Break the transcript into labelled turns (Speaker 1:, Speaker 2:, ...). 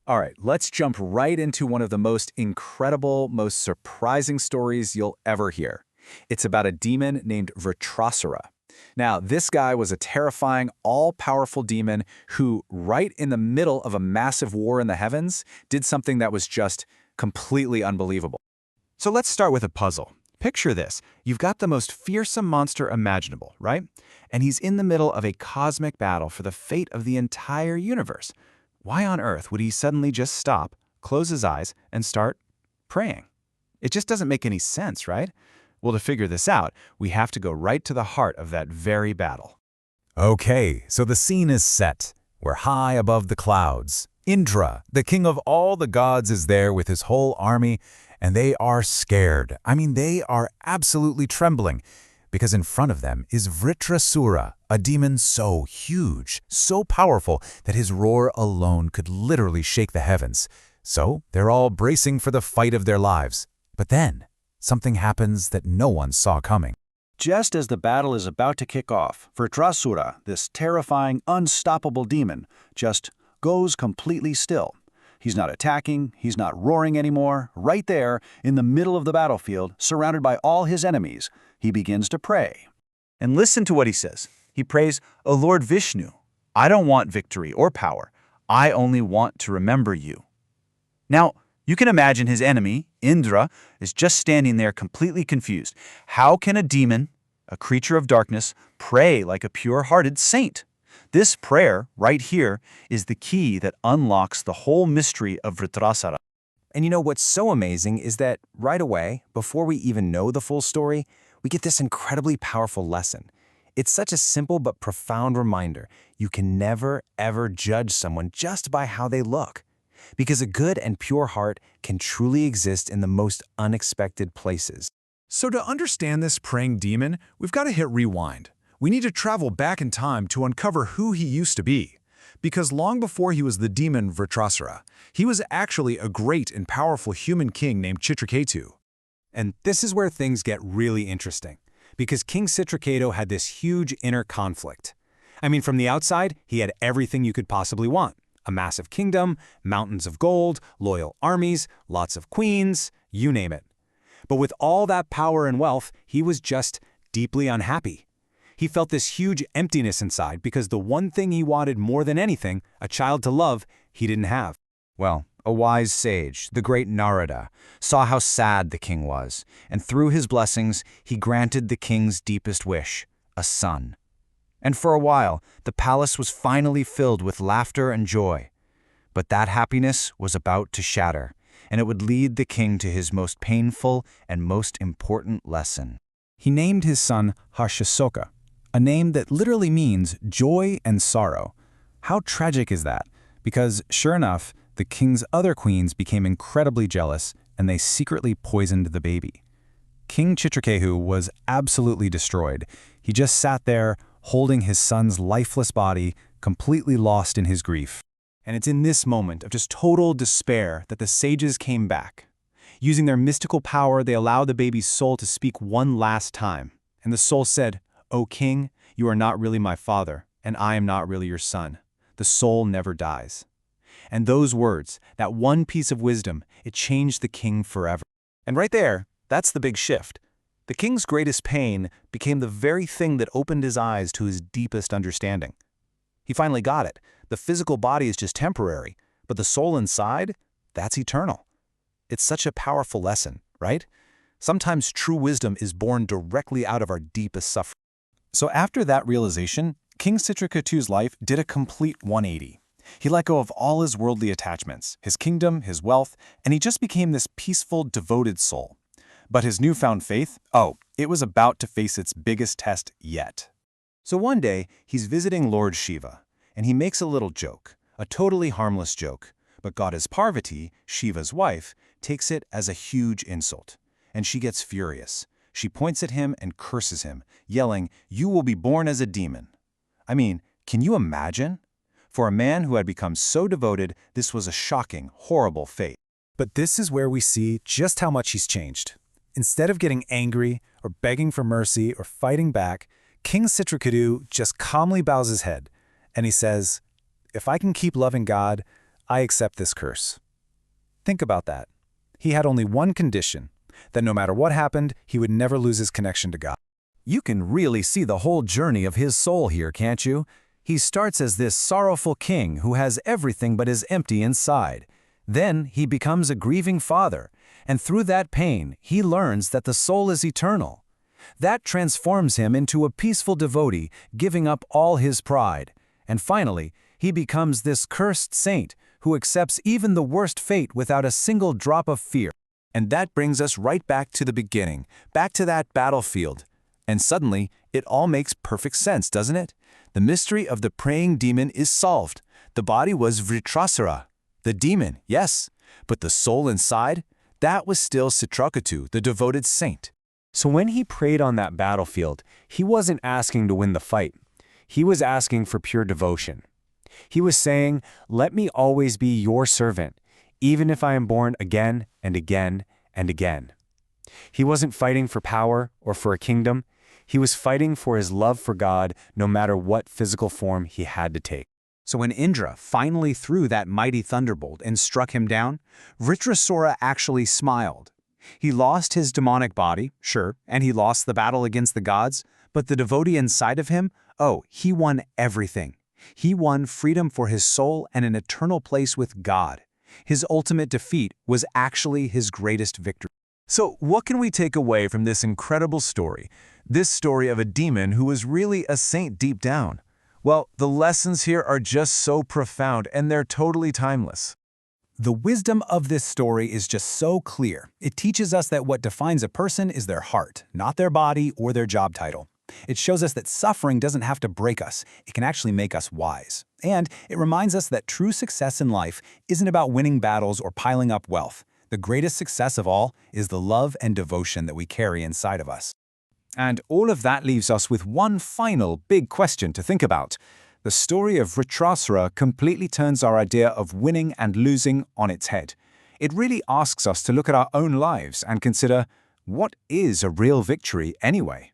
Speaker 1: All right, let's jump right into one of the most incredible, most surprising stories you'll ever hear. It's about a demon named Vritrasura. Now, this guy was a terrifying, all-powerful demon who, right in the middle of a massive war in the heavens, did something that was just completely unbelievable.
Speaker 2: So let's start with a puzzle. Picture this. You've got the most fearsome monster imaginable, right? And he's in the middle of a cosmic battle for the fate of the entire universe. Why on earth would he suddenly just stop, close his eyes, and start praying? It just doesn't make any sense, right? Well, to figure this out, we have to go right to the heart of that very battle.
Speaker 3: Okay, so the scene is set. We're high above the clouds. Indra, the king of all the gods, is there with his whole army, and they are scared. I mean, they are absolutely trembling, because in front of them is Vritrasura, a demon so huge, so powerful that his roar alone could literally shake the heavens. So they're all bracing for the fight of their lives. But then, something happens that no one saw coming.
Speaker 4: Just as the battle is about to kick off, Vritrasura, this terrifying, unstoppable demon, just goes completely still. He's not attacking, he's not roaring anymore. Right there, in the middle of the battlefield, surrounded by all his enemies, he begins to pray.
Speaker 2: And listen to what he says. He prays, "O Lord Vishnu, I don't want victory or power. I only want to remember you." Now, you can imagine his enemy, Indra, is just standing there completely confused. How can a demon, a creature of darkness, pray like a pure-hearted saint? This prayer, right here, is the key that unlocks the whole mystery of Vritrasura.
Speaker 5: And you know what's so amazing is that right away, before we even know the full story, we get this incredibly powerful lesson. It's such a simple but profound reminder. You can never, ever judge someone just by how they look. Because a good and pure heart can truly exist in the most unexpected places.
Speaker 3: So to understand this praying demon, we've got to hit rewind. We need to travel back in time to uncover who he used to be. Because long before he was the demon Vritrasura, he was actually a great and powerful human king named Chitraketu.
Speaker 1: And this is where things get really interesting, because King Citraketu had this huge inner conflict. I mean, from the outside, he had everything you could possibly want. A massive kingdom, mountains of gold, loyal armies, lots of queens, you name it. But with all that power and wealth, he was just deeply unhappy. He felt this huge emptiness inside because the one thing he wanted more than anything, a child to love, he didn't have.
Speaker 5: Well, a wise sage, the great Narada, saw how sad the king was, and through his blessings, he granted the king's deepest wish, a son. And for a while, the palace was finally filled with laughter and joy. But that happiness was about to shatter, and it would lead the king to his most painful and most important lesson.
Speaker 1: He named his son Harshasoka, a name that literally means joy and sorrow. How tragic is that? Because, sure enough, the king's other queens became incredibly jealous, and they secretly poisoned the baby. King Chitraketu was absolutely destroyed. He just sat there, holding his son's lifeless body, completely lost in his grief. And it's in this moment of just total despair that the sages came back. Using their mystical power, they allowed the baby's soul to speak one last time. And the soul said, "O king, you are not really my father, and I am not really your son. The soul never dies." And those words, that one piece of wisdom, it changed the king forever.
Speaker 2: And right there, that's the big shift. The king's greatest pain became the very thing that opened his eyes to his deepest understanding. He finally got it. The physical body is just temporary, but the soul inside, that's eternal. It's such a powerful lesson, right? Sometimes true wisdom is born directly out of our deepest suffering.
Speaker 1: So after that realization, King Citraketu's life did a complete 180. He let go of all his worldly attachments, his kingdom, his wealth, and he just became this peaceful, devoted soul. But his newfound faith, it was about to face its biggest test yet. So one day, he's visiting Lord Shiva, and he makes a little joke, a totally harmless joke. But Goddess Parvati, Shiva's wife, takes it as a huge insult, and she gets furious. She points at him and curses him, yelling, "You will be born as a demon." I mean, can you imagine? For a man who had become so devoted, this was a shocking, horrible fate. But this is where we see just how much he's changed. Instead of getting angry or begging for mercy or fighting back, King Citraketu just calmly bows his head, and he says, "If I can keep loving God, I accept this curse. Think about that. He had only one condition, that no matter what happened, he would never lose his connection to God.
Speaker 3: You can really see the whole journey of his soul here, can't you? He starts as this sorrowful king who has everything but is empty inside. Then he becomes a grieving father, and through that pain, he learns that the soul is eternal. That transforms him into a peaceful devotee, giving up all his pride. And finally, he becomes this cursed saint who accepts even the worst fate without a single drop of fear.
Speaker 1: And that brings us right back to the beginning, back to that battlefield. And suddenly, it all makes perfect sense, doesn't it? The mystery of the praying demon is solved. The body was Vritrasura, the demon, yes. But the soul inside, that was still Citracatu, the devoted saint.
Speaker 5: So when he prayed on that battlefield, he wasn't asking to win the fight. He was asking for pure devotion. He was saying, "Let me always be your servant, even if I am born again and again and again." He wasn't fighting for power or for a kingdom. He was fighting for his love for God, no matter what physical form he had to take.
Speaker 2: So when Indra finally threw that mighty thunderbolt and struck him down, Vritrasura actually smiled. He lost his demonic body, sure, and he lost the battle against the gods, but the devotee inside of him, oh, he won everything. He won freedom for his soul and an eternal place with God. His ultimate defeat was actually his greatest victory.
Speaker 3: So what can we take away from this incredible story? This story of a demon who was really a saint deep down. Well, the lessons here are just so profound and they're totally timeless.
Speaker 1: The wisdom of this story is just so clear. It teaches us that what defines a person is their heart, not their body or their job title. It shows us that suffering doesn't have to break us. It can actually make us wise. And it reminds us that true success in life isn't about winning battles or piling up wealth. The greatest success of all is the love and devotion that we carry inside of us.
Speaker 5: And all of that leaves us with one final big question to think about. The story of Vritrasura completely turns our idea of winning and losing on its head. It really asks us to look at our own lives and consider, what is a real victory anyway?